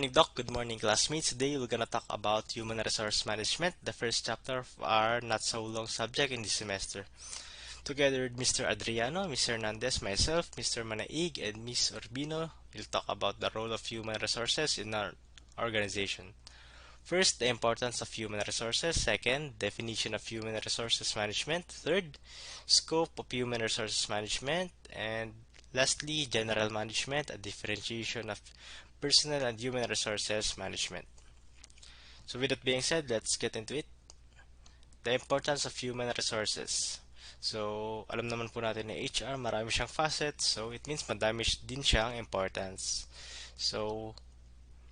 morning, Doc. Good morning, classmates. Today we're gonna talk about human resource management, the first chapter of our not so long subject in this semester. Together with Mr. Adriano, Mr. Hernandez, myself, Mr. Manaig, and Ms. Urbino, we'll talk about the role of human resources in our organization. First, the importance of human resources. Second, definition of human resources management. Third, scope of human resources management. And lastly, general management, a differentiation of personal and human resources management. So with that being said, let's get into it. The importance of human resources. So, alam naman po natin na HR, marami siyang facets. So, it means madami din siyang importance. So,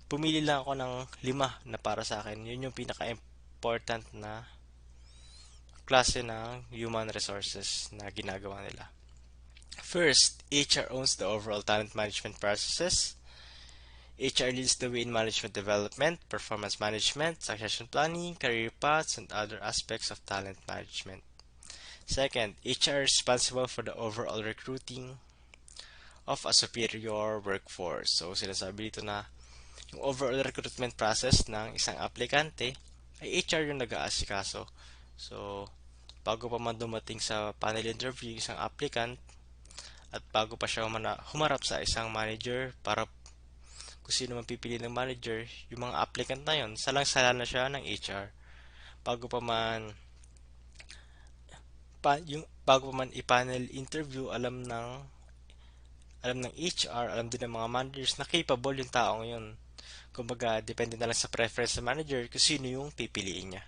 pumili lang ako ng 5 na para sa akin. Yun yung pinaka-important na klase ng human resources na ginagawa nila. First, HR owns the overall talent management processes. HR leads the way in management development, performance management, succession planning, career paths, and other aspects of talent management. Second, HR is responsible for the overall recruiting of a superior workforce. So, sinasabi dito na yung overall recruitment process ng isang aplikante ay HR yung nag-aasikaso. So, bago pa man dumating sa panel interview yung isang applicant at bago pa siya humarap sa isang manager para kung sino man pipili ng manager, yung mga applicant na yun, salang-sala na siya ng HR. Bago pa man bago pa man i-panel interview, alam ng HR, alam din ng mga managers na capable yung taong yun. Kumbaga, depende na lang sa preference ng manager kung sino yung pipiliin niya.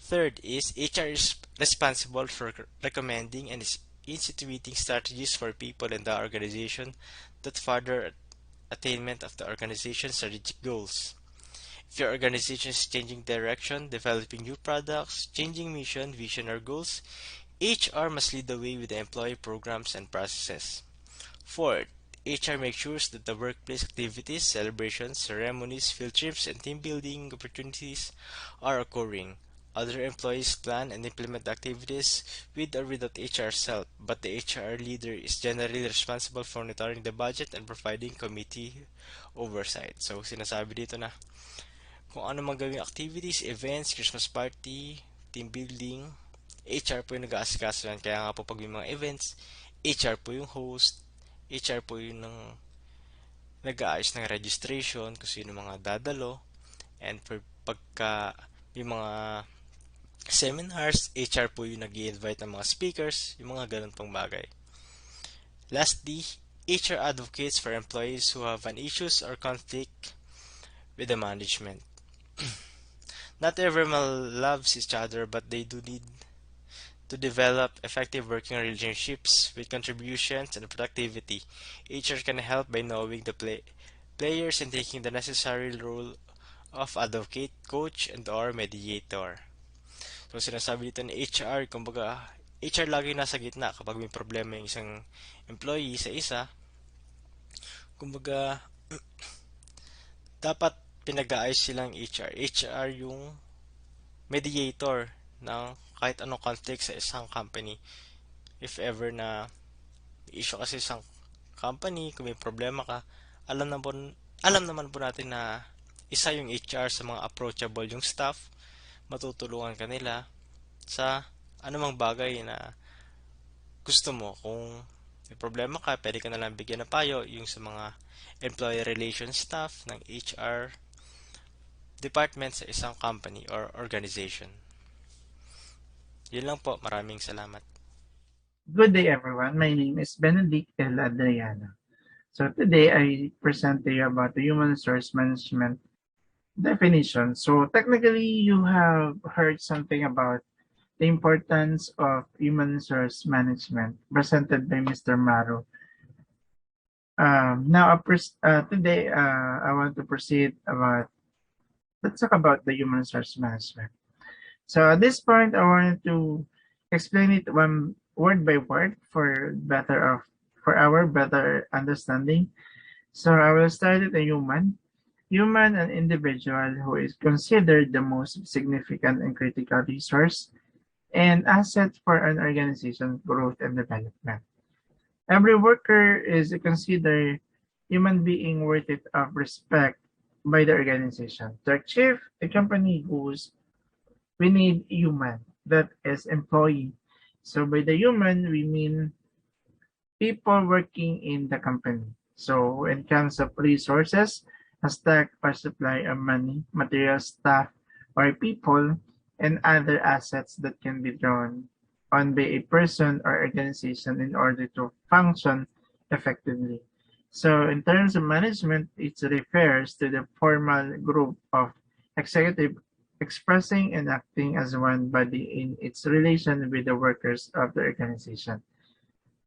Third is, HR is responsible for recommending and instituting strategies for people in the organization that further attainment of the organization's strategic goals. If your organization is changing direction, developing new products, changing mission, vision, or goals, HR must lead the way with the employee programs and processes. Fourth, HR makes sure that the workplace activities, celebrations, ceremonies, field trips, and team building opportunities are occurring. Other employees plan and implement activities with or without HR's help, but the HR leader is generally responsible for monitoring the budget and providing committee oversight. So, sinasabi dito na kung ano mang gawing activities, events, Christmas party, team building, HR po yung nag-aasikaso yan. Kaya nga po pag may mga events, HR po yung host, HR po yung nag-aayos ng registration, kung sino mga dadalo, and for pagka may mga seminars, HR po yung nag-i-invite ng mga speakers, yung mga ganun pang bagay. Lastly, HR advocates for employees who have an issues or conflict with the management. Not everyone loves each other, but they do need to develop effective working relationships with contributions and productivity. HR can help by knowing the players and taking the necessary role of advocate, coach, and or mediator. So, sinasabi dito ni HR, kumbaga, HR lagi nasa gitna kapag may problema yung isang employee sa isa. Kumbaga, dapat pinag-aayos silang HR. HR yung mediator ng kahit anong conflict sa isang company. If ever na issue kasi isang company, kung may problema ka, alam naman po natin na isa yung HR sa mga approachable yung staff, matutulungan ka nila sa anumang bagay na gusto mo. Kung may problema ka, pwede ka na lang bigyan ng payo yung sa mga employee relations staff ng HR department sa isang company or organization. Yun lang po. Maraming salamat. Good day, everyone. My name is Benedict L. Adriano. So today I present to you about the human resource management definition. So technically, you have heard something about the importance of human resource management presented by Mr. Maru. Today I want to proceed let's talk about the human resource management. So at this point, I wanted to explain it word by word for our better understanding. So I will start with the human. Human, an individual who is considered the most significant and critical resource and asset for an organization's growth and development. Every worker is considered human being worthy of respect by the organization. To achieve a company goals, we need human, that is employee. So by the human, we mean people working in the company. So in terms of resources, a stock or supply of money, material, staff, or people, and other assets that can be drawn on by a person or organization in order to function effectively. So in terms of management, it refers to the formal group of executive expressing and acting as one body in its relation with the workers of the organization.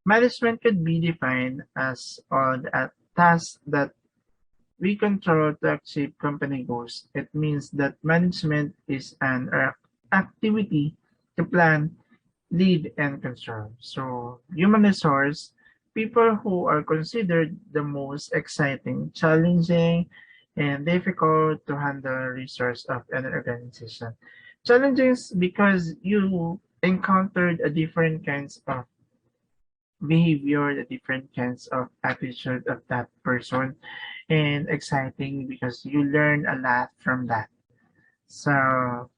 Management could be defined as all the tasks that we control to achieve company goals. It means that management is an activity to plan, lead, and control. So, human resource, people who are considered the most exciting, challenging, and difficult to handle resource of an organization. Challenging because you encountered a different kinds of behavior, the different kinds of attitude of that person, and exciting because you learn a lot from that. So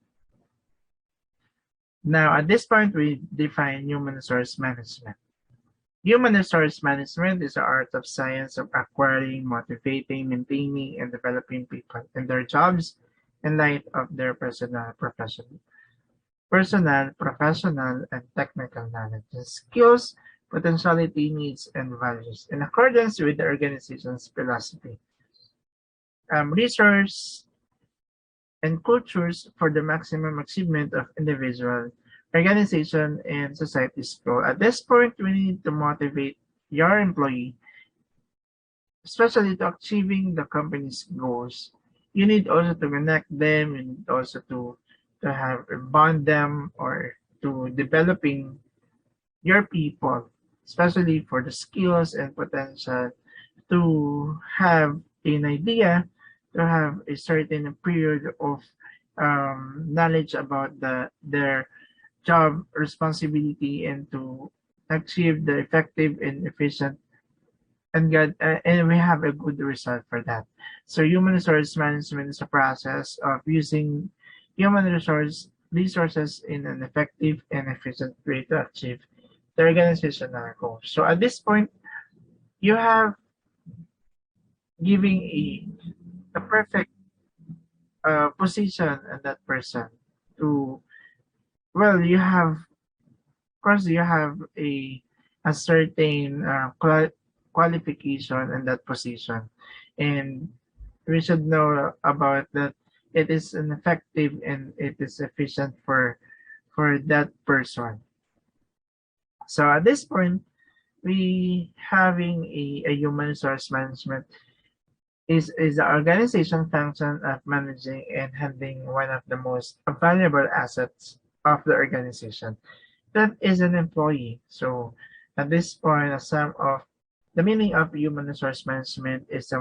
now at this point, we define human resource management. Human resource management is the art of science of acquiring, motivating, maintaining, and developing people in their jobs in light of their personal, professional, and technical knowledge, skills, potentiality, needs, and values in accordance with the organization's philosophy, resource, and cultures for the maximum achievement of individual, organization, and society's goal. At this point, we need to motivate your employee, especially to achieving the company's goals. You need also to connect them, you need also to have bond them or to developing your people, especially for the skills and potential to have an idea, to have a certain period of knowledge about their job responsibility and to achieve the effective and efficient and we have a good result for that. So human resource management is a process of using human resources in an effective and efficient way to achieve the organizational goals. So at this point, you have giving a perfect position and that person to well you have of course you have a certain qualification in that position and we should know about that it is an effective and it is efficient for that person. So at this point we having a human resource management is the organization function of managing and handling one of the most valuable assets of the organization. That is an employee. So at this point, a sum of the meaning of human resource management is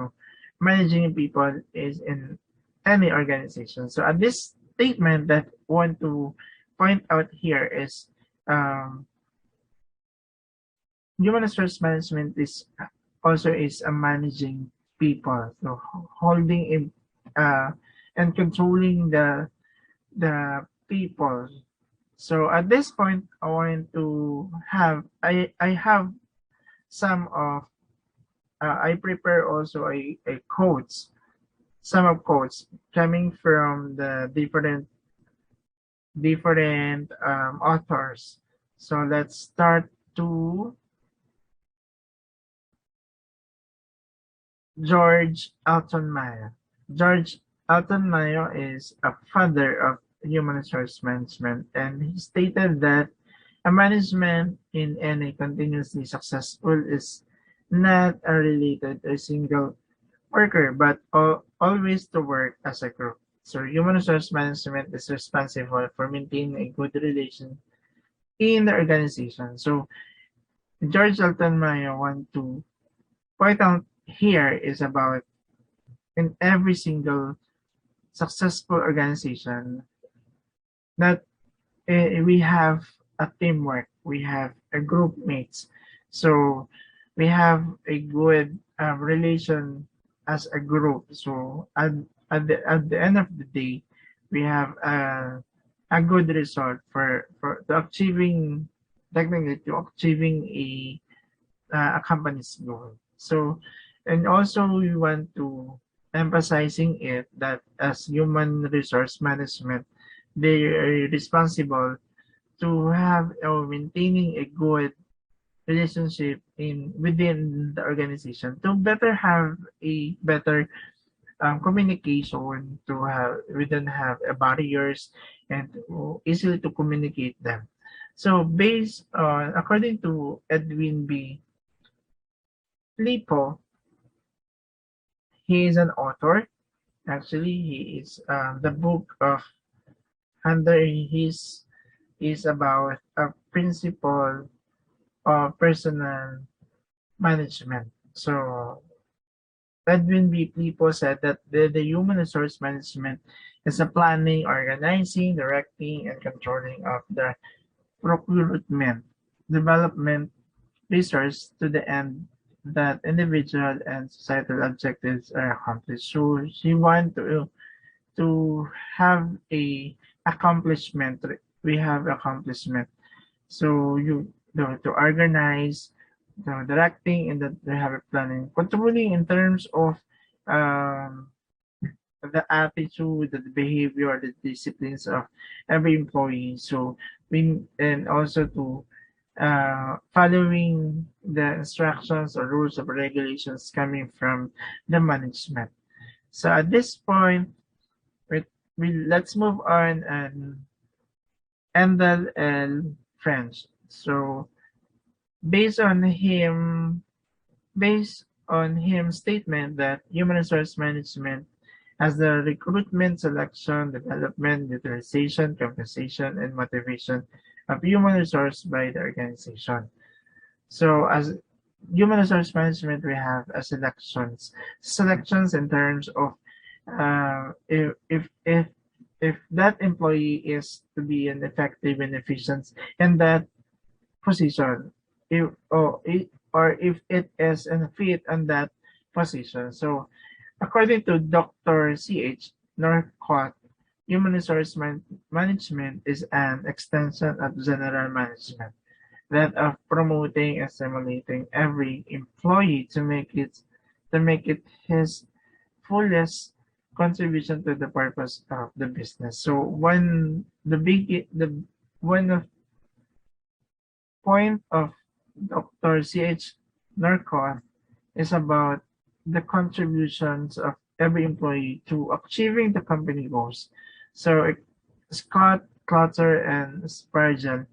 managing people is in any organization. So at this statement that I want to point out here is um, human resource management is also is a managing people, so holding and controlling the people. So at this point, I want to have I have some of I prepare also a quotes, some of quotes coming from the different authors. So let's start to George Alton Mayo. George Alton Mayo is a father of human resource management, and he stated that a management in any continuously successful is not related to a single worker, but always to work as a group. So human resource management is responsible for maintaining a good relation in the organization. So George Alton Mayo want to point out here is about in every single successful organization that we have a teamwork, we have a group mates. So we have a good relation as a group. So at the end of the day, we have a good result for to achieving technically to achieving a company's goal. So, and also we want to emphasizing it that as human resource management, they are responsible to have or maintaining a good relationship in within the organization to better have a better communication to have we don't have barriers and to easily to communicate them. So based on according to Edwin B. Lipo, he is an author. Actually, he is the book of under his is about a principle of personal management. So Edwin B. Plipo said that the human resource management is a planning, organizing, directing, and controlling of the procurement, development, resource to the end that individual and societal objectives are accomplished. So she want to have a accomplishment. We have accomplishment. So to organize, the directing, and that they have a planning, controlling in terms of um, the attitude, the behavior, the disciplines of every employee. So we and also to following the instructions or rules or regulations coming from the management. So at this point, we, let's move on and Endel and French. So based on him statement that human resource management has the recruitment, selection, development, utilization, compensation, and motivation of human resource by the organization. So as human resource management, we have a selections in terms of if that employee is to be an effective and efficient in that position, if or if it is a fit on that position. So according to Dr. C.H. Northcott, human resource management is an extension of general management that of promoting and stimulating every employee to make it his fullest contribution to the purpose of the business. So one of point of Dr. C.H. Northcott is about the contributions of every employee to achieving the company goals. So Scott, Clutter, and Spargel,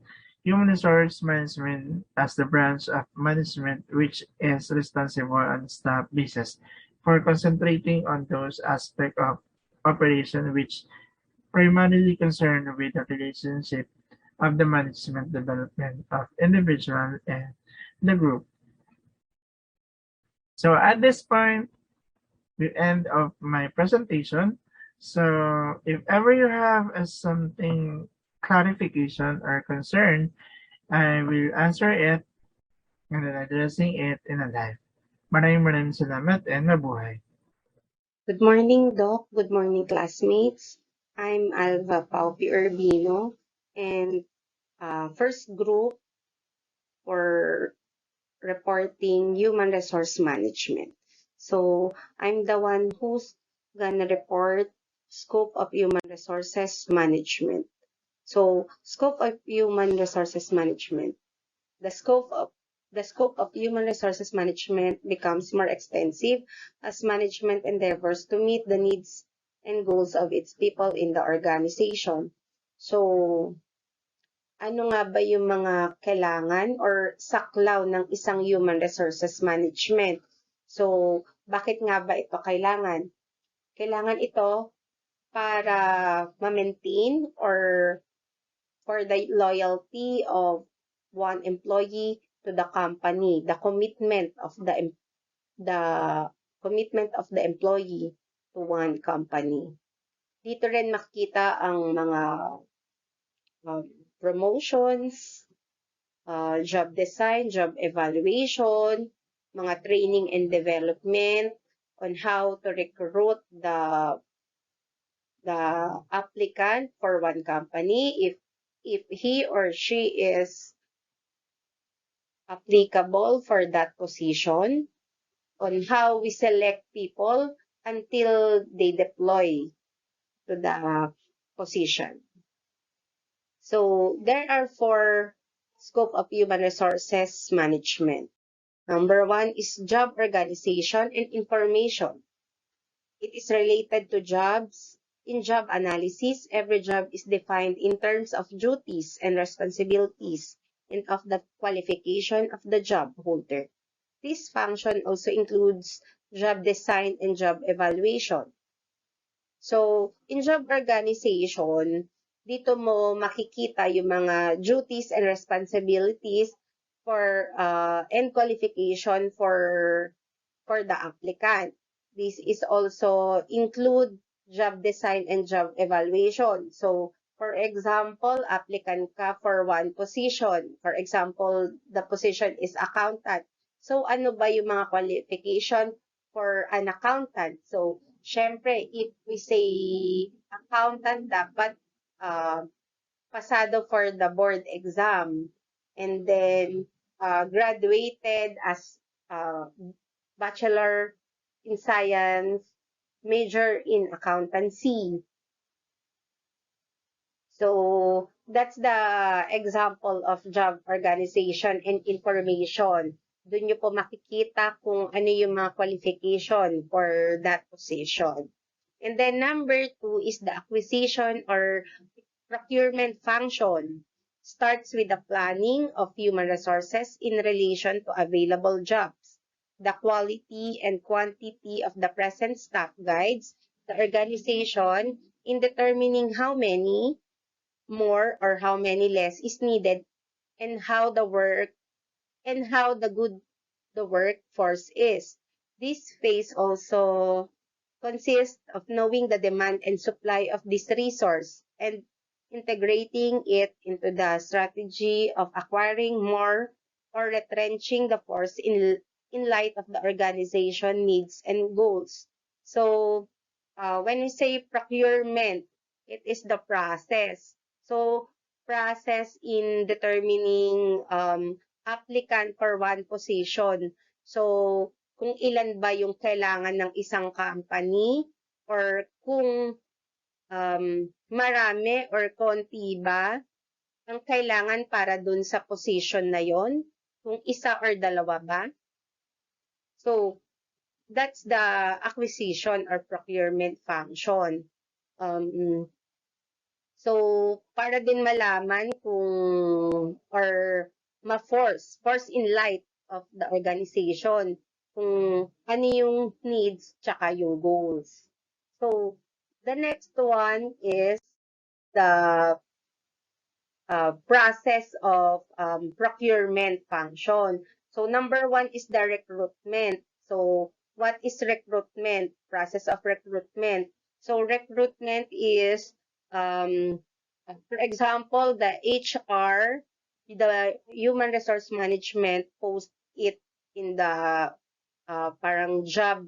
human resource management as the branch of management which is responsible on staff basis for concentrating on those aspects of operation which primarily concern with the relationship of the management development of individual and the group. So at this point, the end of my presentation. So if ever you have something clarification or concern, I will answer it and then addressing it in a live. Maraming salamat and mabuhay. Good morning, Doc. Good morning, classmates. I'm Alva Paupi Urbino, and first group for reporting human resource management. So I'm the one who's gonna report scope of human resources management. So scope of human resources management. The scope of human resources management becomes more extensive as management endeavors to meet the needs and goals of its people in the organization. So, ano nga ba yung mga kailangan or saklaw ng isang human resources management? So, bakit nga ba ito kailangan? Kailangan ito para ma-maintain or for the loyalty of one employee to the company, the commitment of the employee to one company. Dito rin makita ang mga promotions, job design, job evaluation, mga training and development, on how to recruit the applicant for one company if he or she is applicable for that position, on how we select people until they deploy to the position. So there are 4 scope of human resources management. Number 1 is job organization and information. It is related to jobs. In job analysis, every job is defined in terms of duties and responsibilities and of the qualification of the job holder. This function also includes job design and job evaluation. So, in job organization, dito mo makikita yung mga duties and responsibilities and qualification for the applicant. This is also include job design and job evaluation. So, for example, applicant ka for one position. For example, the position is accountant. So, ano ba yung mga qualification for an accountant? So, syempre, if we say accountant, dapat pasado for the board exam. And then, graduated as Bachelor in Science, major in accountancy. So, that's the example of job organization and information. Doon nyo po makikita kung ano yung mga qualification for that position. And then number 2 is the acquisition or procurement function. Starts with the planning of human resources in relation to available jobs. The quality and quantity of the present staff guides the organization in determining how many more or how many less is needed and how the good the workforce is. This phase also consists of knowing the demand and supply of this resource and integrating it into the strategy of acquiring more or retrenching the force in light of the organization needs and goals. So, when we say procurement, it is the process. So, process in determining applicant for one position. So, kung ilan ba yung kailangan ng isang company or kung marami or konti ba ang kailangan para dun sa position na yon, kung isa or dalawa ba. So, that's the acquisition or procurement function. So, para din malaman kung or force in light of the organization kung ano yung needs tsaka yung goals. So, the next one is the process of procurement function. So, number 1 is the recruitment. So, what is recruitment? Process of recruitment. So, recruitment is, for example, the HR, the human resource management post it in the parang job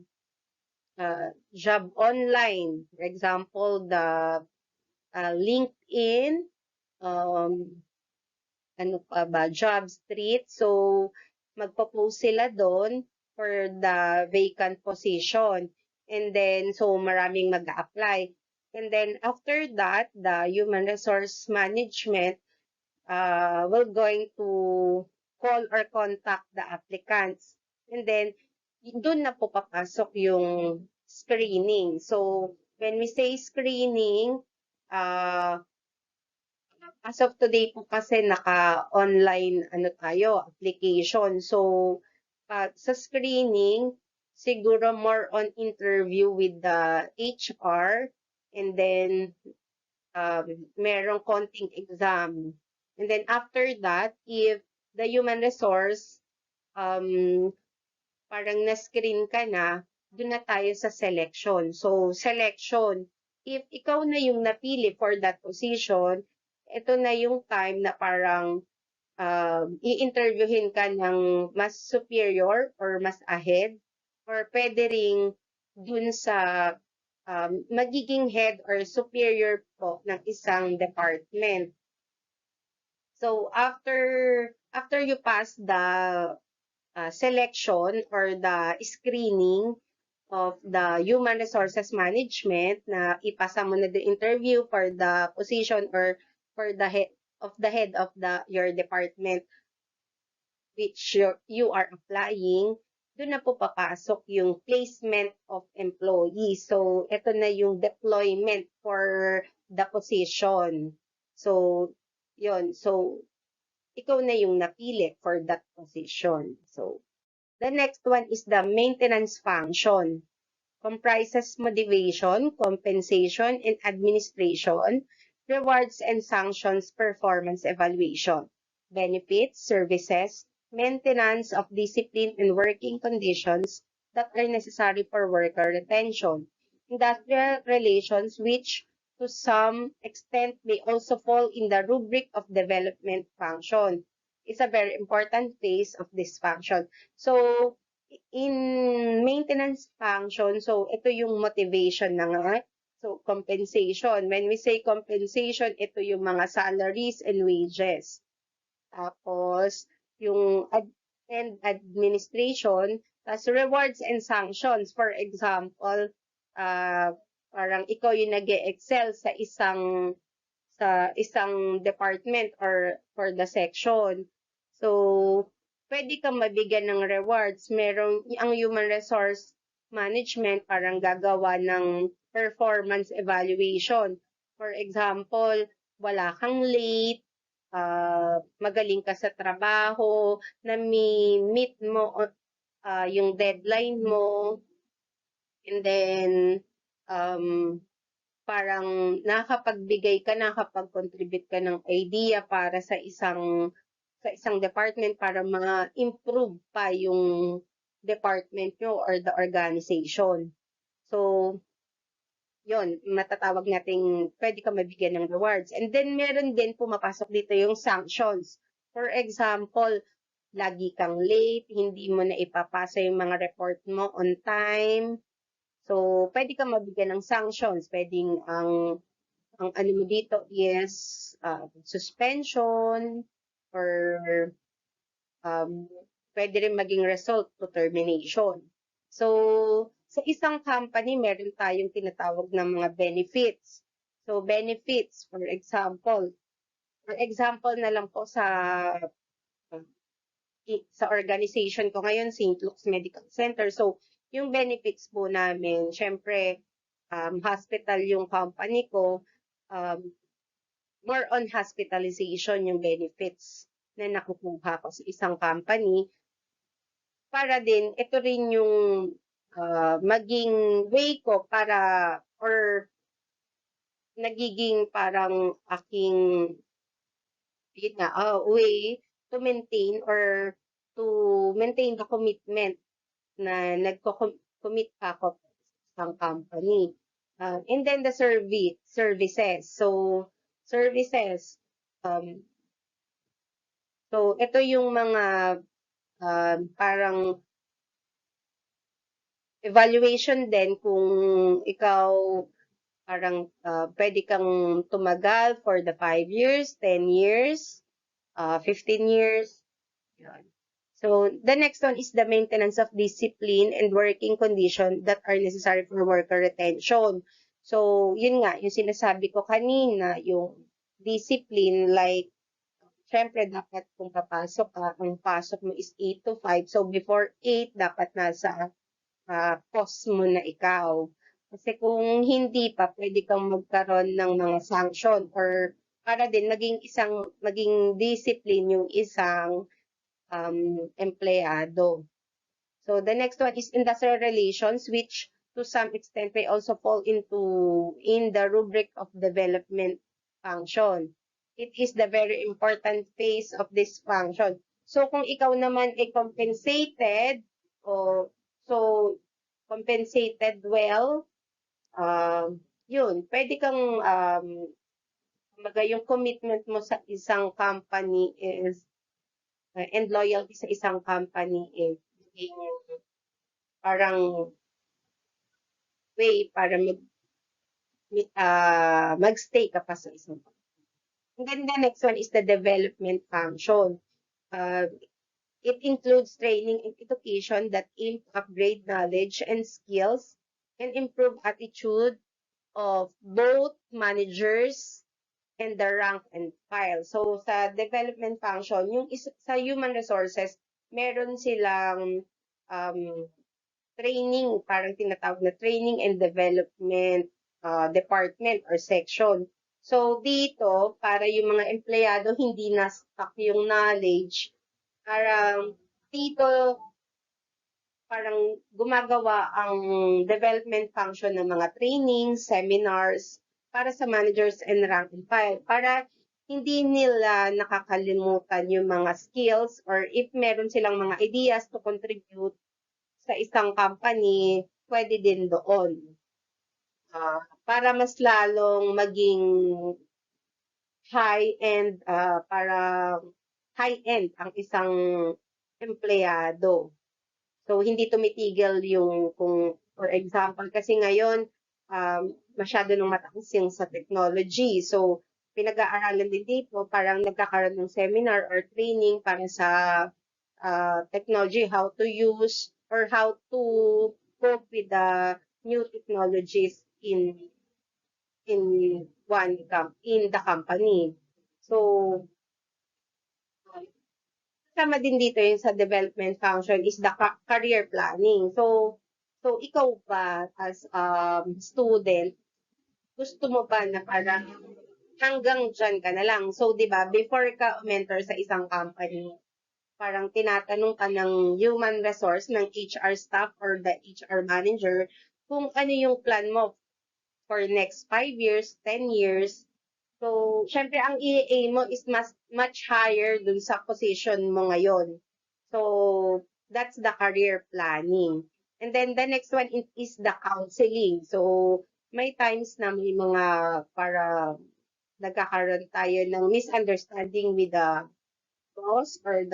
online. For example, the LinkedIn, ano pa ba, job street. So, magpo-post sila doon for the vacant position. And then, so maraming mag-a-apply. And then, after that, the human resource management will going to call or contact the applicants. And then, doon na po papasok yung screening. So, when we say screening, as of today po kasi naka-online application. So, sa screening, siguro more on interview with the HR and then merong konting exam. And then after that, if the human resource parang na-screen ka na, doon na tayo sa selection. So, selection, if ikaw na yung napili for that position, ito na yung time na parang i-interviewin ka ng mas superior or mas ahead or pwede ring dun sa magiging head or superior po ng isang department. So after you pass the selection or the screening of the human resources management, na ipasa mo na the interview for the position or for the head of your department which you are applying, doon na po papasok yung placement of employees. So, ito na yung deployment for the position. So, yon. So, ikaw na yung napili for that position. So, the next one is the maintenance function. Comprises motivation, compensation, and administration, rewards and sanctions performance evaluation, benefits, services, maintenance of discipline and working conditions that are necessary for worker retention, industrial relations which to some extent may also fall in the rubric of development function. It's a very important phase of this function. So, in maintenance function, so ito yung motivation na nga. So, compensation. When we say compensation, ito yung mga salaries and wages. Tapos, yung and administration, tapos rewards and sanctions. For example, parang ikaw yung nag-excel sa isang department or for the section. So, pwede kang mabigyan ng rewards. Ang human resource management parang gagawa ng performance evaluation. For example, wala kang late, magaling ka sa trabaho, meet mo yung deadline mo, and then parang nakakapagbigay ka, nakakapag-contribute ka ng idea para sa isang department para ma-improve pa yung department nyo or the organization. So, yon, matatawag nating pwede ka mabigyan ng rewards. And then, meron din pumapasok dito yung sanctions. For example, lagi kang late, hindi mo na ipapasa yung mga report mo on time. So, pwede ka mabigyan ng sanctions. Pwedeng ang ano mo dito is suspension or pwede rin maging result to termination. So, sa isang company, meron tayong tinatawag ng mga benefits. So, benefits, for example na lang po sa organization ko ngayon, St. Luke's Medical Center. So, yung benefits po namin, syempre, hospital yung company ko, more on hospitalization yung benefits na nakukuha ko sa isang company. Para din, ito rin yung maging way ko para, or nagiging parang aking way to maintain or to maintain the commitment na nagko-commit ako sa isang company. And then the services. So, services. So, ito yung mga parang evaluation din kung ikaw parang pwede kang tumagal for the 5 years, 10 years, 15 years. Yun. So, the next one is the maintenance of discipline and working condition that are necessary for worker retention. So, yun nga, yung sinasabi ko kanina, yung discipline, like, syempre, dapat kung papasok ka, ang pasok mo is 8 to 5. So, before 8, dapat nasa post mo na ikaw. Kasi kung hindi pa, pwede kang magkaroon ng mga sanction or para din maging discipline yung isang empleyado. So the next one is industrial relations, which to some extent may also fall in the rubric of development function. It is the very important phase of this function. So kung ikaw naman ay compensated, compensated well, yun, pwede kang yung commitment mo sa isang company is and loyalty sa isang company is parang way para magstay ka pa sa isang company. And then the next one is the development function. Uh, it includes training and education that aim to upgrade knowledge and skills and improve attitude of both managers and the rank and file. So, sa development function, sa human resources, meron silang um, training, parang tinatawag na training and development department or section. So, dito, para yung mga empleyado hindi na-stuck yung knowledge, parang dito, parang gumagawa ang development function ng mga trainings, seminars, para sa managers and rank and file, para hindi nila nakakalimutan yung mga skills or if meron silang mga ideas to contribute sa isang company, pwede din doon. Para mas lalong maging high-end, para high-end ang isang empleyado. So, hindi tumitigil yung, kung, for example, kasi ngayon, masyado nang mataas yung sa technology. So, pinag-aaralan din dito, parang nagkakaroon ng seminar or training para sa technology, how to use or how to cope with the new technologies in the company. So, kasama din dito yung sa development function is the career planning. So ikaw ba as student, gusto mo ba na parang hanggang dyan ka na lang? So, di ba, before ka mentor sa isang company, parang tinatanong ka ng human resource, ng HR staff or the HR manager, kung ano yung plan mo for next 5 years, 10 years. So, syempre, ang i-aim mo is much higher dun sa position mo ngayon. So, that's the career planning. And then, the next one is the counseling. So, may times na may mga para nagkakaroon tayo ng misunderstanding with the boss or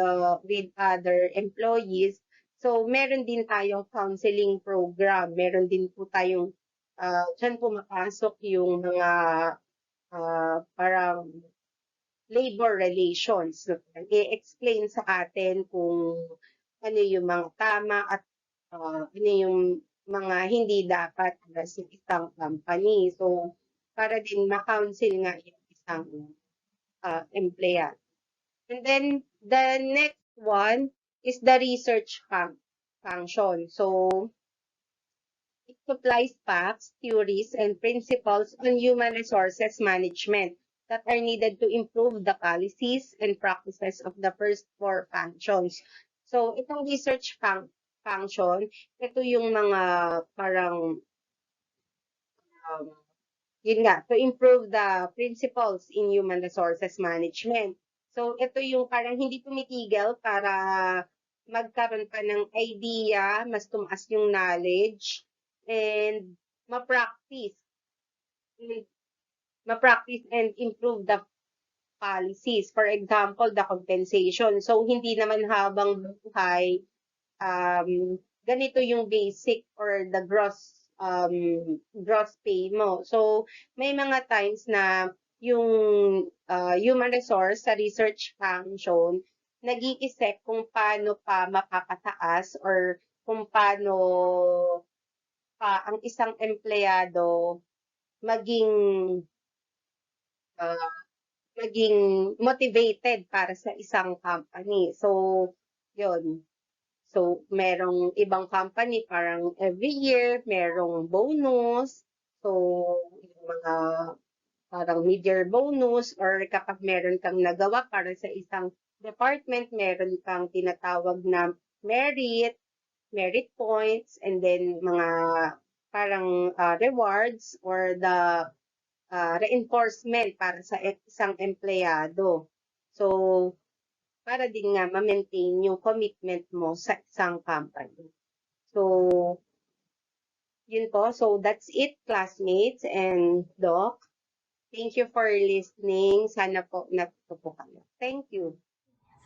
with other employees. So, meron din tayong counseling program. Meron din po tayong, dyan pumapasok yung mga parang labor relations. I-explain sa atin kung ano yung mga tama at ano yung mga hindi dapat sa isang company. So, para din ma-counsel nga yung isang empleyado. And then, the next one is the research function. So, it supplies facts, theories, and principles on human resources management that are needed to improve the policies and practices of the first four functions. So, itong research function, ito yung mga parang, yun nga, to improve the principles in human resources management. So, ito yung parang hindi tumitigil para magkaroon pa ng idea, mas tumaas yung knowledge, and ma-practice and improve the policies. For example, the compensation. So, hindi naman habang buhay, ganito yung basic or the gross pay mo. So, may mga times na yung human resource sa research function, nag-iisip kung paano pa mapapataas or kung paano pa ang isang empleyado maging maging motivated para sa isang company. So, yun. So, merong ibang company parang every year, merong bonus. So, yung mga parang mid-year bonus or kapag meron kang nagawa para sa isang department, meron kang tinatawag na merit points, and then mga parang rewards or the reinforcement para sa isang empleyado. So, para din nga ma-maintain yung commitment mo sa isang company. So, yun po. So, that's it, classmates and Doc. Thank you for listening. Sana po natuto po kayo. Thank you.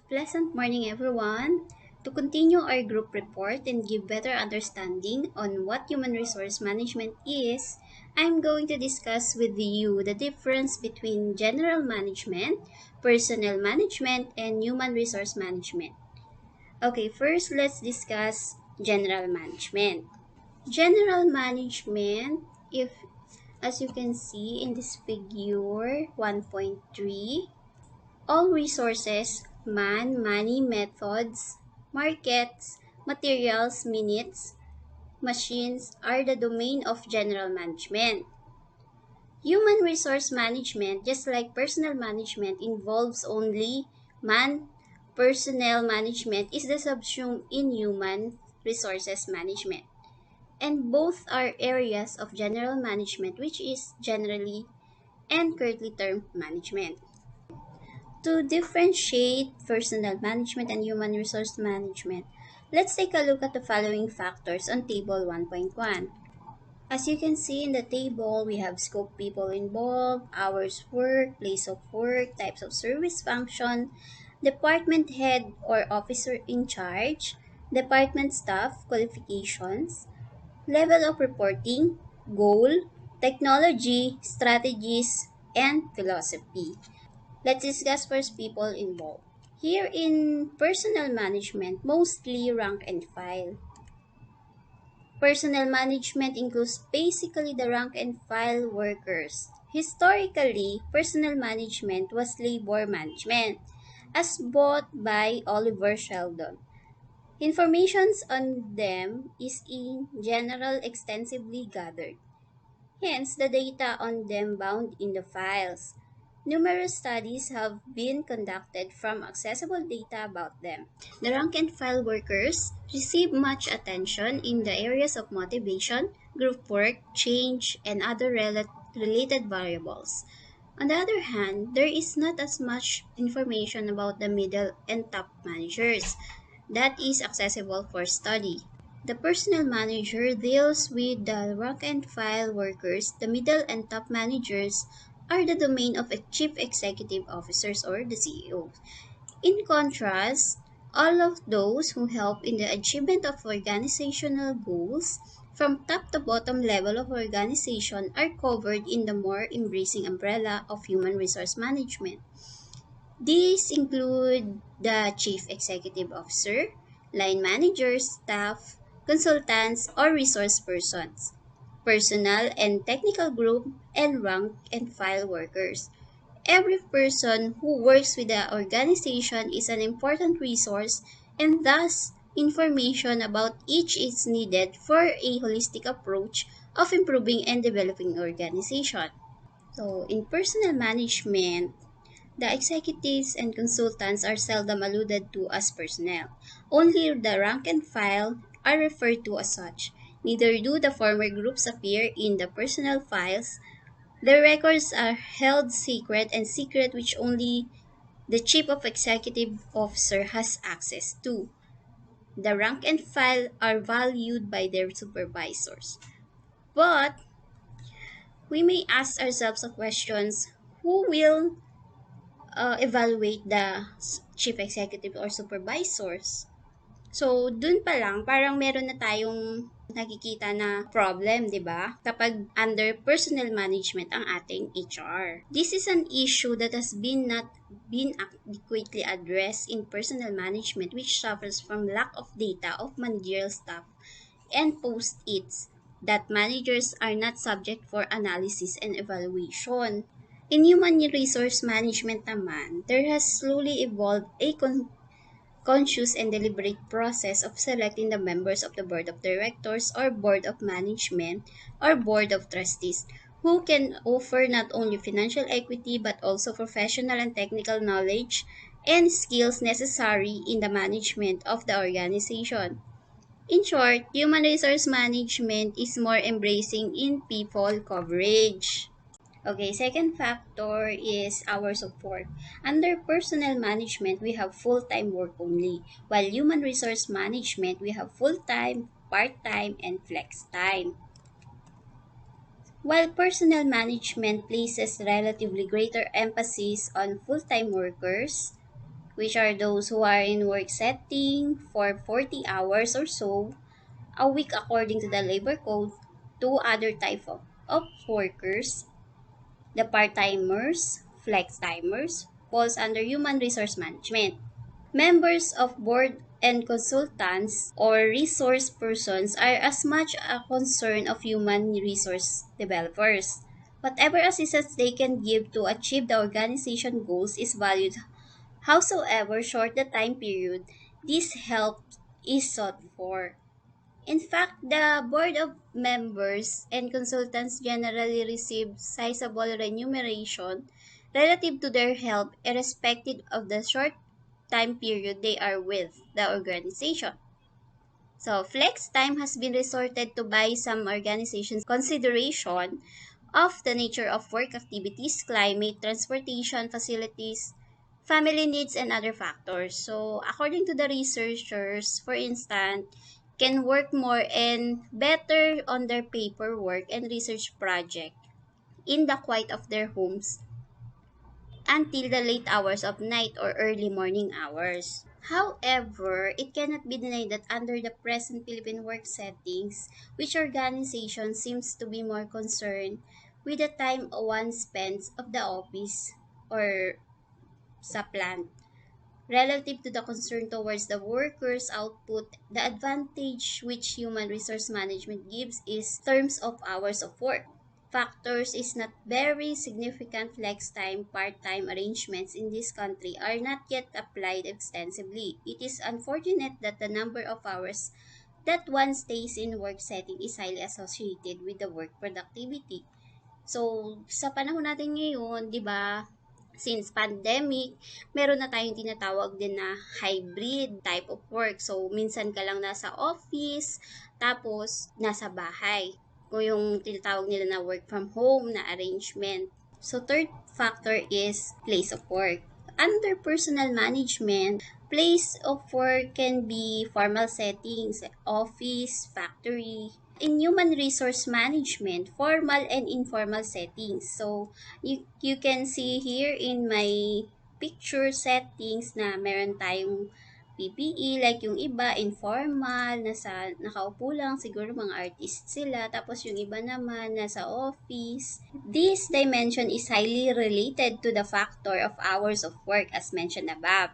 Pleasant morning, everyone. To continue our group report and give better understanding on what human resource management is, I'm going to discuss with you the difference between general management, personnel management, and human resource management. Okay, first let's discuss general management. General management, if as you can see in this figure 1.3, all resources, man, money, methods, markets, materials, minutes, machines are the domain of general management. Human resource management, just like personal management, involves only man. Personnel management is the subsumed in human resources management. And both are areas of general management, which is generally and currently termed management. To differentiate personnel management and human resource management, let's take a look at the following factors on Table 1.1. As you can see in the table, we have scope, people involved, hours worked, place of work, types of service function, department head or officer in charge, department staff, qualifications, level of reporting, goal, technology, strategies, and philosophy. Let's discuss first people involved. Here in personnel management, mostly rank and file. Personnel management includes basically the rank and file workers. Historically, personnel management was labor management, as bought by Oliver Sheldon. Information on them is in general extensively gathered. Hence, the data on them bound in the files. Numerous studies have been conducted from accessible data about them. The rank and file workers receive much attention in the areas of motivation, group work, change, and other related variables. On the other hand, there is not as much information about the middle and top managers that is accessible for study. The personnel manager deals with the rank and file workers. The middle and top managers are the domain of a chief executive officers or the CEO. In contrast, all of those who help in the achievement of organizational goals from top to bottom level of organization are covered in the more embracing umbrella of human resource management. These include the Chief Executive Officer, line managers, staff, consultants, or resource persons, personnel and technical group, and rank and file workers. Every person who works with the organization is an important resource, and thus information about each is needed for a holistic approach of improving and developing organization. So, in personnel management, the executives and consultants are seldom alluded to as personnel. Only the rank and file are referred to as such. Neither do the former groups appear in the personnel files. Their records are held secret and secret which only the chief of executive officer has access to. The rank and file are valued by their supervisors. But we may ask ourselves the questions, who will evaluate the chief executive or supervisors? So, dun pa lang, parang meron na tayong nakikita na problem, di ba? Kapag under personnel management ang ating HR. This is an issue that has been not been adequately addressed in personnel management, which suffers from lack of data of managerial staff and post-its that managers are not subject for analysis and evaluation. In human resource management naman, there has slowly evolved a conscious and deliberate process of selecting the members of the board of directors or board of management or board of trustees who can offer not only financial equity but also professional and technical knowledge and skills necessary in the management of the organization. In short, human resource management is more embracing in people coverage. Okay, second factor is hours of work. Under personnel management, we have full-time work only, while human resource management, we have full-time, part-time, and flex time. While personnel management places relatively greater emphasis on full-time workers, which are those who are in work setting for 40 hours or so a week according to the labor code. Two other type of workers, the part-timers, flex-timers, falls under human resource management. Members of board and consultants or resource persons are as much a concern of human resource developers. Whatever assistance they can give to achieve the organization goals is valued. Howsoever short the time period, this help is sought for. In fact, the board of members and consultants generally receive sizable remuneration relative to their help irrespective of the short time period they are with the organization. So, flex time has been resorted to by some organizations consideration of the nature of work activities, climate, transportation, facilities, family needs, and other factors. So, according to the researchers, for instance, can work more and better on their paperwork and research project in the quiet of their homes until the late hours of night or early morning hours. However, it cannot be denied that under the present Philippine work settings, which organization seems to be more concerned with the time one spends of the office or sa plant relative to the concern towards the workers' output, the advantage which human resource management gives is terms of hours of work. Factors is not very significant flex time, part-time arrangements in this country are not yet applied extensively. It is unfortunate that the number of hours that one stays in work setting is highly associated with the work productivity. So, sa panahon natin ngayon, 'di ba, since pandemic, meron na tayong tinatawag din na hybrid type of work. So, minsan ka lang nasa office, tapos nasa bahay. O yung tinatawag nila na work from home na arrangement. So, third factor is place of work. Under personal management, place of work can be formal settings, office, factory. In human resource management, formal and informal settings. So, you can see here in my picture settings na meron tayong PPE, like yung iba informal, nakaupo lang, siguro mga artist sila, tapos yung iba naman nasa office. This dimension is highly related to the factor of hours of work as mentioned above.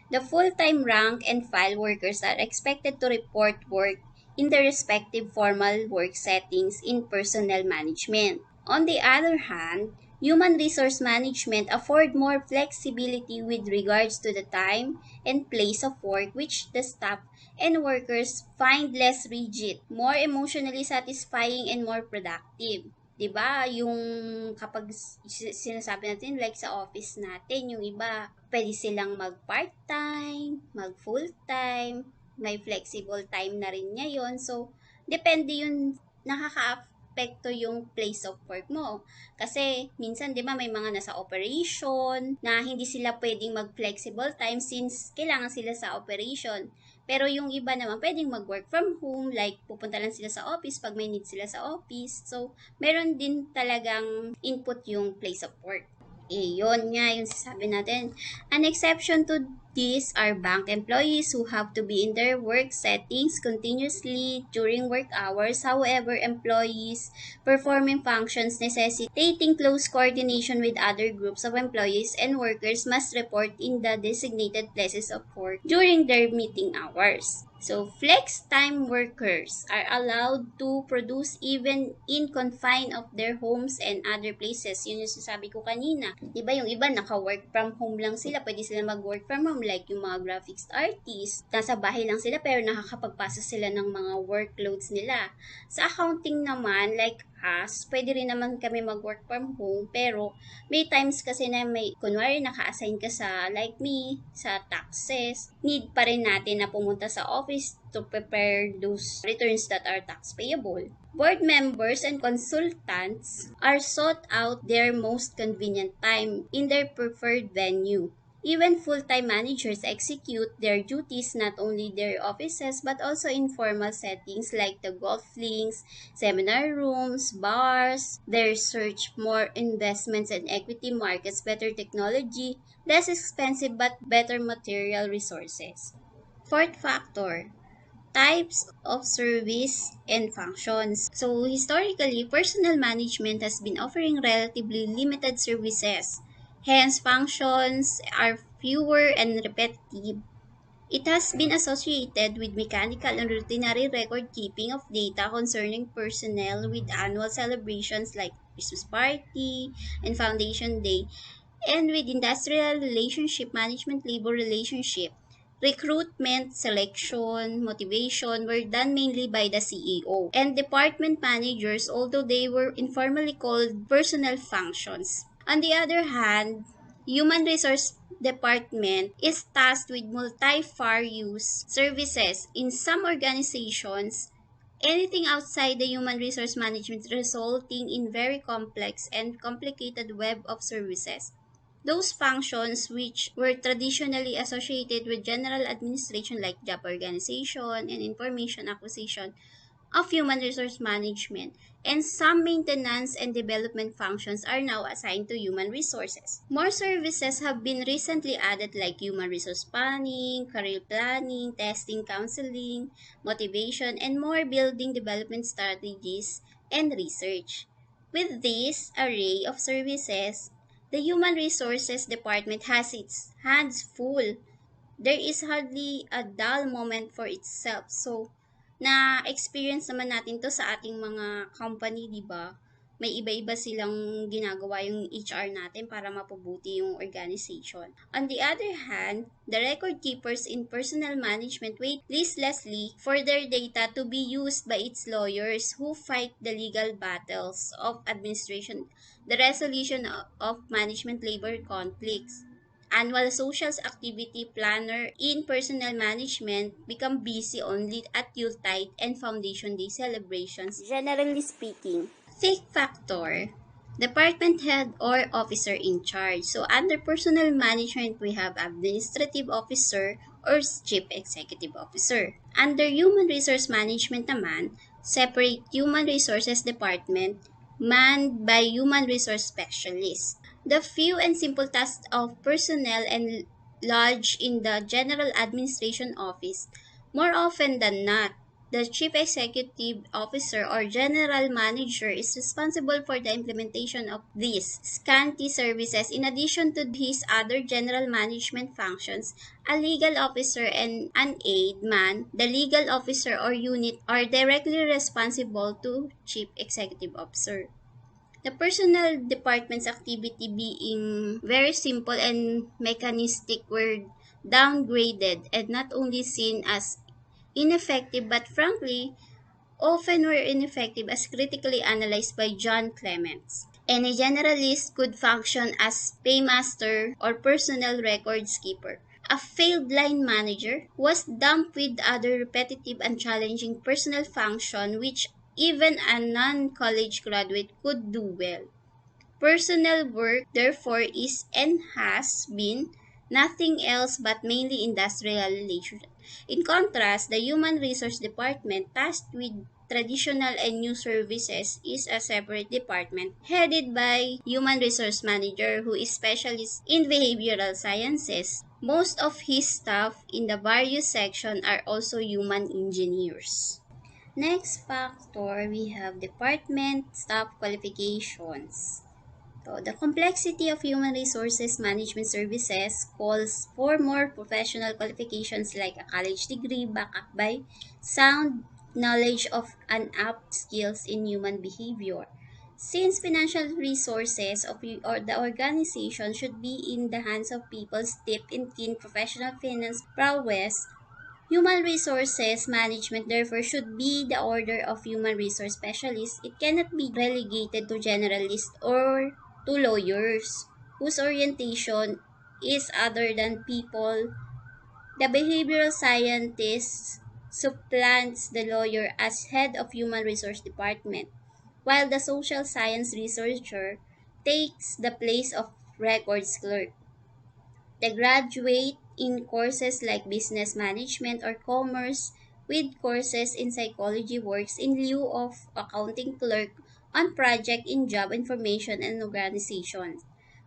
The full-time rank and file workers are expected to report work in their respective formal work settings in personnel management. On the other hand, human resource management afford more flexibility with regards to the time and place of work which the staff and workers find less rigid, more emotionally satisfying, and more productive. 'Di ba? Yung kapag sinasabi natin like sa office natin, yung iba pwede silang mag part-time, mag full-time, may flexible time na rin ngayon. So, depende yun, nakaka-apekto yung place of work mo. Kasi, minsan, di ba, may mga nasa operation na hindi sila pwedeng mag-flexible time since kailangan sila sa operation. Pero yung iba naman, pwedeng mag-work from home, like pupunta lang sila sa office pag may need sila sa office. So, meron din talagang input yung place of work. Yun nga yung sasabi natin. An exception to this are bank employees who have to be in their work settings continuously during work hours. However, employees performing functions necessitating close coordination with other groups of employees and workers must report in the designated places of work during their meeting hours. So, flex time workers are allowed to produce even in confine of their homes and other places. Yun yung sasabi ko kanina. Diba yung iba naka-work from home lang sila, pwede sila mag-work from home like yung mga graphics artists. Nasa bahay lang sila pero nakakapagpasa sila ng mga workloads nila. Sa accounting naman, like us, pwede rin naman kami mag-work from home pero may times kasi na may, kunwari naka-assign ka sa, like me, sa taxes, need pa rin natin na pumunta sa office to prepare those returns that are tax payable. Board members and consultants are sought out their most convenient time in their preferred venue. Even full-time managers execute their duties not only in their offices but also in formal settings like the golf links, seminar rooms, bars. They search more investments and equity markets, better technology, less expensive but better material resources. Fourth factor, types of service and functions. So, historically, personal management has been offering relatively limited services. Hence, functions are fewer and repetitive. It has been associated with mechanical and routinary record keeping of data concerning personnel with annual celebrations like Christmas party and Foundation Day, and with industrial relationship management, labor relationship. Recruitment, selection, motivation were done mainly by the CEO and department managers, although they were informally called personal functions. On the other hand, human resource department is tasked with multifarious services. In some organizations, anything outside the human resource management resulting in very complex and complicated web of services. Those functions which were traditionally associated with general administration like job organization and information acquisition of human resource management, and some maintenance and development functions are now assigned to human resources. More services have been recently added like human resource planning, career planning, testing, counseling, motivation, and more building development strategies and research. With this array of services, the Human Resources Department has its hands full. There is hardly a dull moment for itself. So, na-experience naman natin to sa ating mga company, di ba? May iba-iba silang ginagawa yung HR natin para mapabuti yung organization. On the other hand, the record keepers in personal management wait listlessly for their data to be used by its lawyers who fight the legal battles of administration, the resolution of management labor conflicts. Annual socials activity planner in personal management become busy only at Yuletide and Foundation Day celebrations, generally speaking. Fifth factor, department head or officer in charge. So under personal management, we have administrative officer or chief executive officer. Under human resource management naman, separate human resources department manned by human resource specialists. The few and simple tasks of personnel and lodge in the general administration office, more often than not, the chief executive officer or general manager is responsible for the implementation of these scanty services. In addition to his other general management functions, a legal officer and an aide man, the legal officer or unit are directly responsible to chief executive officer. The personal department's activity being very simple and mechanistic were downgraded and not only seen as ineffective but frankly often were ineffective as critically analyzed by John Clements. Any generalist could function as paymaster or personal records keeper. A failed line manager was dumped with other repetitive and challenging personal function which even a non-college graduate could do well. Personal work, therefore, is and has been nothing else but mainly industrial relations. In contrast, the Human Resource Department, tasked with traditional and new services, is a separate department headed by Human Resource Manager who is specialist in behavioral sciences. Most of his staff in the various sections are also human engineers. Next factor, we have department staff qualifications. So, the complexity of human resources management services calls for more professional qualifications like a college degree backed up by sound knowledge of and apt skills in human behavior. Since financial resources of or the organization should be in the hands of people steeped in keen professional finance prowess, human resources management therefore should be the order of human resource specialists. It cannot be relegated to generalists or to lawyers whose orientation is other than people. The behavioral scientist supplants the lawyer as head of human resource department, while the social science researcher takes the place of records clerk. They graduate in courses like business management or commerce, with courses in psychology works in lieu of accounting clerk on project in job information and organization,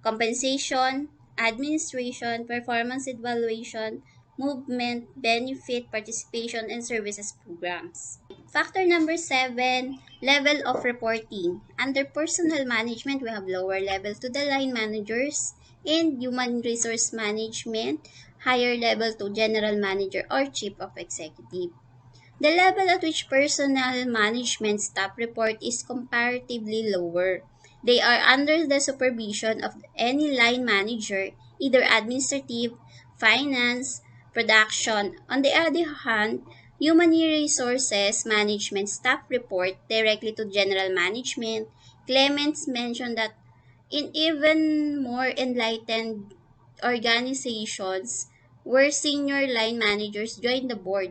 compensation, administration, performance evaluation, movement, benefit, participation, and services programs. Factor number 7, level of reporting. Under personal management, we have lower level to the line managers, and human resource management, higher level to general manager or chief of executive. The level at which personnel management staff report is comparatively lower. They are under the supervision of any line manager, either administrative, finance, production. On the other hand, human resources management staff report directly to general management. Clements mentioned that in even more enlightened organizations where senior line managers join the board,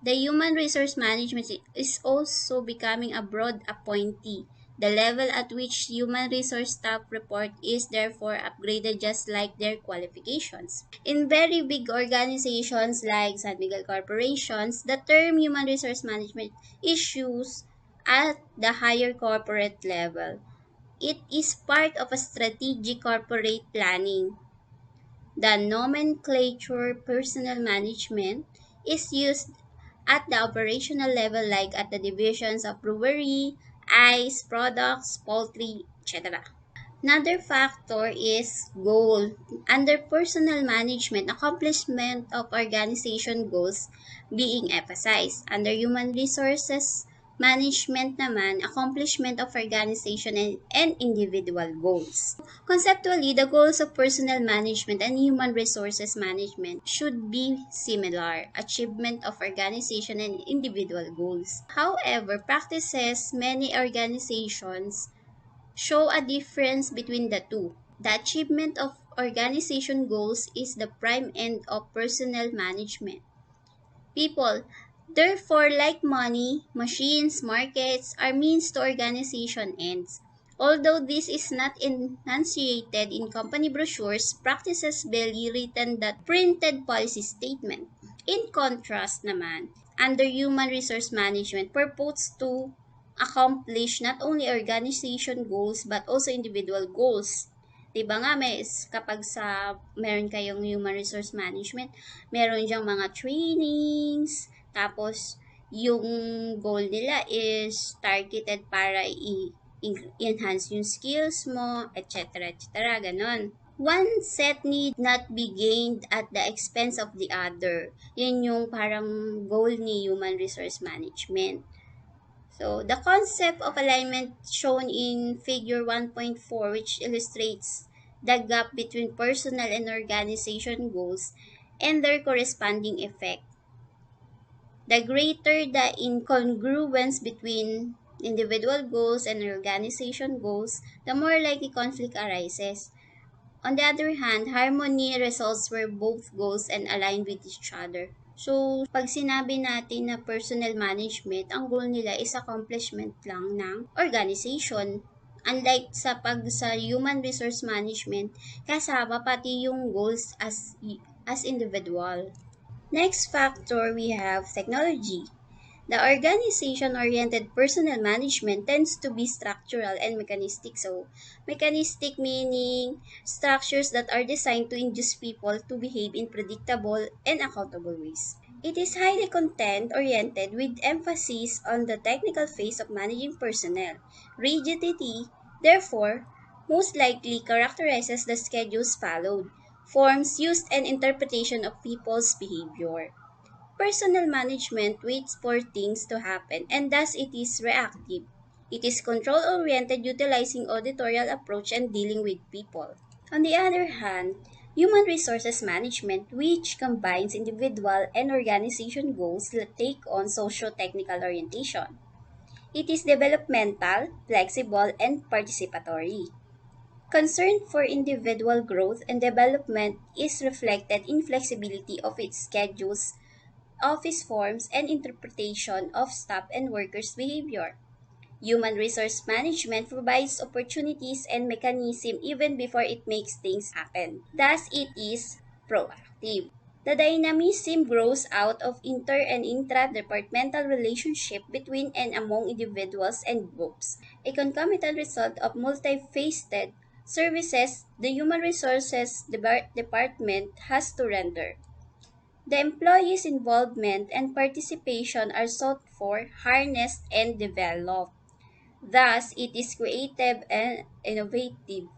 the human resource management is also becoming a broad appointee. The level at which human resource staff report is therefore upgraded just like their qualifications. In very big organizations like San Miguel Corporations, the term human resource management is used at the higher corporate level. It is part of a strategic corporate planning. The nomenclature personnel management is used at the operational level like at the divisions of brewery, ice, products, poultry, etc. Another factor is goal. Under personal management, accomplishment of organization goals being emphasized. Under human resources management naman, accomplishment of organization and individual goals. Conceptually, the goals of personal management and human resources management should be similar, achievement of organization and individual goals. However, practices many organizations show a difference between the two. The achievement of organization goals is the prime end of personnel management. People, therefore, like money, machines, markets, are means to organization ends. Although this is not enunciated in company brochures, practices barely written that printed policy statement. In contrast naman, under human resource management, purports to accomplish not only organization goals but also individual goals. Diba nga, kapag meron kayong human resource management, meron diyang mga trainings, tapos yung goal nila is targeted para enhance yung skills mo, etc. etc. Ganon. One set need not be gained at the expense of the other. Yun yung parang goal ni human resource management. So, the concept of alignment shown in figure 1.4, which illustrates the gap between personal and organization goals and their corresponding effect. The greater the incongruence between individual goals and organization goals, the more likely conflict arises. On the other hand, harmony results where both goals and align with each other. So, pag sinabi natin na personal management, ang goal nila is accomplishment lang ng organization. Unlike sa human resource management, kasama pati yung goals as individual. Next factor, we have technology. The organization-oriented personal management tends to be structural and mechanistic. So, mechanistic meaning structures that are designed to induce people to behave in predictable and accountable ways. It is highly content-oriented with emphasis on the technical phase of managing personnel. Rigidity, therefore, most likely characterizes the schedules followed, forms used, and interpretation of people's behavior. Personal management waits for things to happen and thus it is reactive. It is control-oriented, utilizing auditorial approach and dealing with people. On the other hand, human resources management, which combines individual and organization goals, take on socio-technical orientation. It is developmental, flexible, and participatory. Concern for individual growth and development is reflected in flexibility of its schedules, office forms, and interpretation of staff and workers' behavior. Human resource management provides opportunities and mechanism even before it makes things happen. Thus, it is proactive. The dynamism grows out of inter and intra-departmental relationship between and among individuals and groups, a concomitant result of multifaceted services the human resources department has to render. The employees' involvement and participation are sought for, harnessed, and developed. Thus, it is creative and innovative.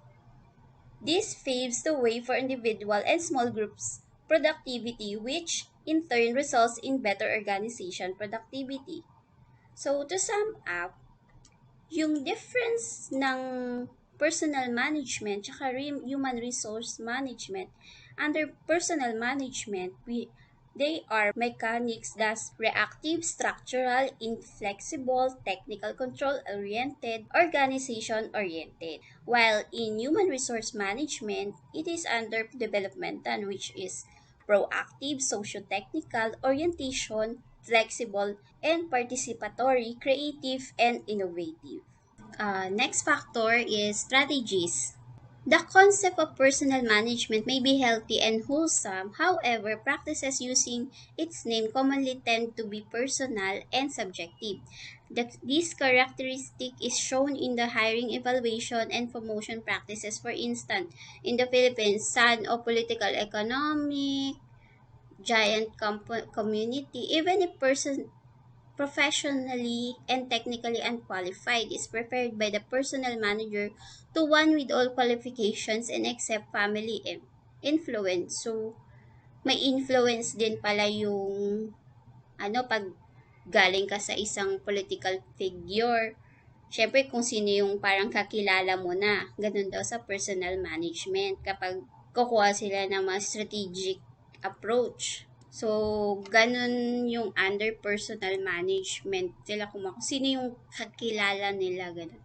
This paves the way for individual and small groups productivity, which in turn results in better organization productivity. So, to sum up, yung difference ng personal management tsaka human resource management, under personal management, they are mechanics that's reactive, structural, inflexible, technical control oriented, organization oriented. While in human resource management, it is under developmental, which is proactive, socio-technical, orientation, flexible, and participatory, creative, and innovative. Next factor is strategies. The concept of personal management may be healthy and wholesome, however, practices using its name commonly tend to be personal and subjective. This characteristic is shown in the hiring, evaluation, and promotion practices. For instance, in the Philippines, son of political economic, giant community, even a person professionally and technically unqualified is preferred by the personal manager to one with all qualifications and except family influence. So, may influence din pala yung pag galing ka sa isang political figure. Siyempre, kung sino yung parang kakilala mo na, ganun daw sa personal management kapag kukuha sila ng mga strategic approach. So, ganun yung under personal management sila kung sino yung kakilala nila, ganun.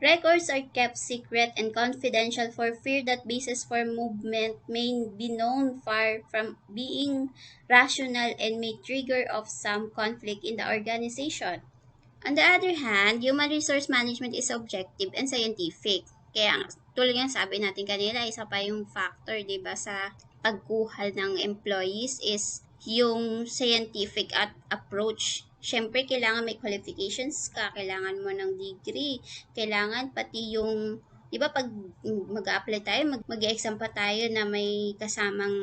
Records are kept secret and confidential for fear that basis for movement may be known far from being rational and may trigger of some conflict in the organization. On the other hand, human resource management is objective and scientific. Kaya tulad ng sabi natin kanina, isa pa yung factor, 'di ba, sa pagkuha ng employees is yung scientific at approach. Siyempre, kailangan may qualifications ka, kailangan mo ng degree, kailangan pati yung, di ba pag mag-apply tayo, mag-exam pa tayo na may kasamang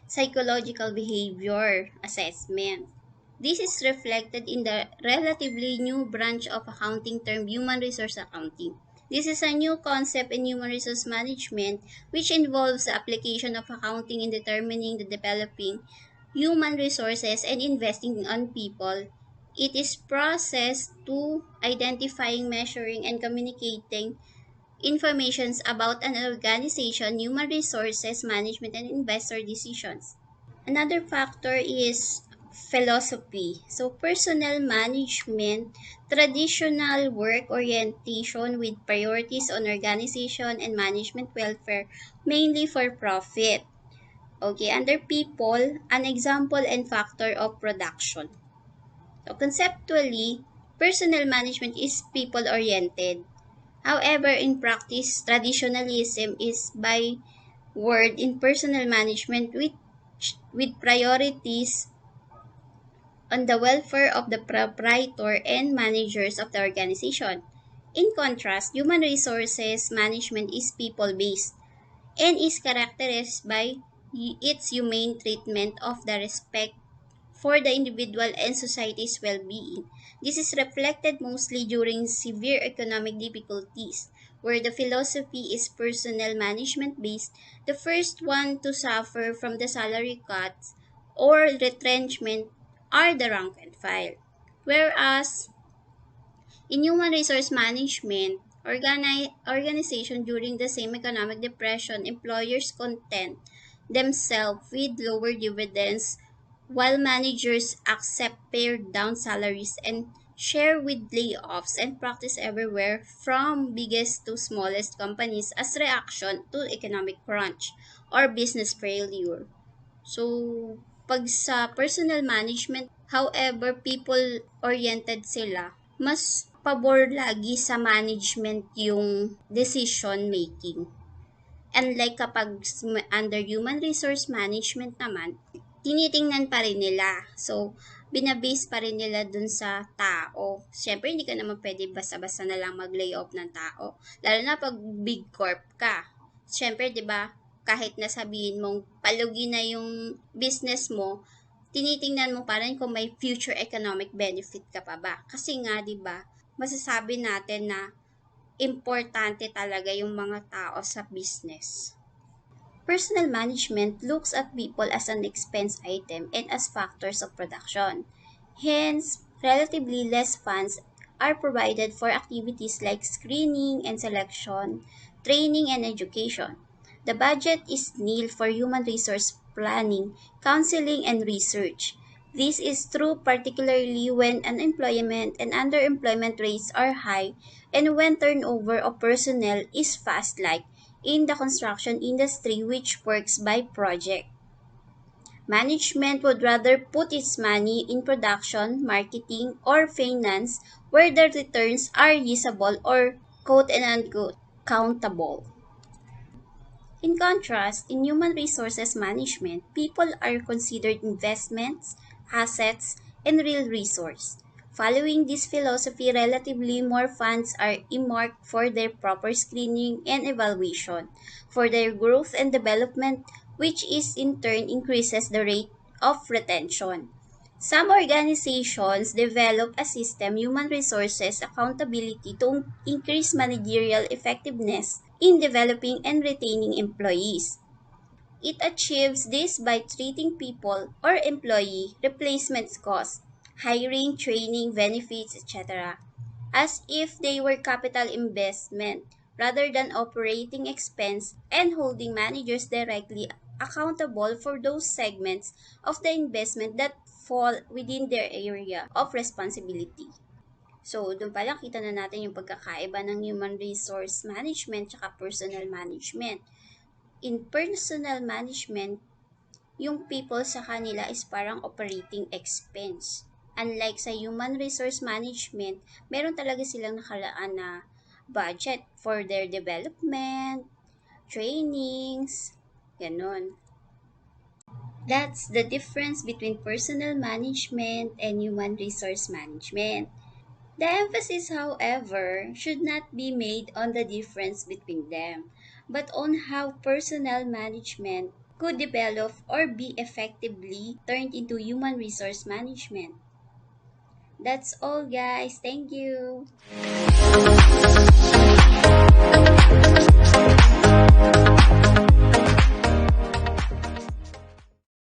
psychological behavior assessment. This is reflected in the relatively new branch of accounting term human resource accounting. This is a new concept in human resource management which involves the application of accounting in determining the developing human resources and investing on people. It is processed to identifying, measuring, and communicating information about an organization, human resources management, and investor decisions. Another factor is philosophy. So, personal management, traditional work orientation with priorities on organization and management welfare, mainly for profit. Okay, under people, an example and factor of production. So, conceptually, personal management is people-oriented. However, in practice, traditionalism is by word in personal management with priorities on the welfare of the proprietor and managers of the organization. In contrast, human resources management is people-based and is characterized by its humane treatment of the respect for the individual and society's well-being. This is reflected mostly during severe economic difficulties, where the philosophy is personnel management based, the first one to suffer from the salary cuts or retrenchment are the rank and file. Whereas in human resource management, organization during the same economic depression, employers content themselves with lower dividends while managers accept pared down salaries and share with layoffs and practice everywhere from biggest to smallest companies as reaction to economic crunch or business failure. So, pag sa personal management, however, people-oriented sila, mas pabor lagi sa management yung decision making. Unlike kapag under human resource management naman, tinitingnan pa rin nila. So, binabase pa rin nila dun sa tao. Siyempre, hindi ka naman pwede basta-basta na lang mag-lay off ng tao. Lalo na pag big corp ka. Siyempre, di ba, kahit nasabihin mong palugi na yung business mo, tinitingnan mo pa rin kung may future economic benefit ka pa ba. Kasi nga, di ba, masasabi natin na importante talaga yung mga tao sa business. Personal management looks at people as an expense item and as factors of production. Hence, relatively less funds are provided for activities like screening and selection, training and education. The budget is nil for human resource planning, counseling, and research. This is true particularly when unemployment and underemployment rates are high and when turnover of personnel is fast like in the construction industry which works by project. Management would rather put its money in production, marketing, or finance where the returns are usable or quote and unquote countable. In contrast, in human resources management, people are considered investments, assets, and real resource. Following this philosophy, relatively more funds are earmarked for their proper screening and evaluation, for their growth and development, which is in turn increases the rate of retention. Some organizations develop a system human resources accountability to increase managerial effectiveness in developing and retaining employees. It achieves this by treating people or employee replacement costs, hiring, training, benefits, etc., as if they were capital investment rather than operating expense and holding managers directly accountable for those segments of the investment that fall within their area of responsibility. So, doon pa lang kita na natin yung pagkakaiba ng human resource management at personal management. In personal management, yung people sa kanila is parang operating expense. Unlike sa human resource management, meron talaga silang nakalaan na budget for their development, trainings, ganun. That's the difference between personal management and human resource management. The emphasis, however, should not be made on the difference between them, but on how personal management could develop or be effectively turned into human resource management. That's all, guys. Thank you.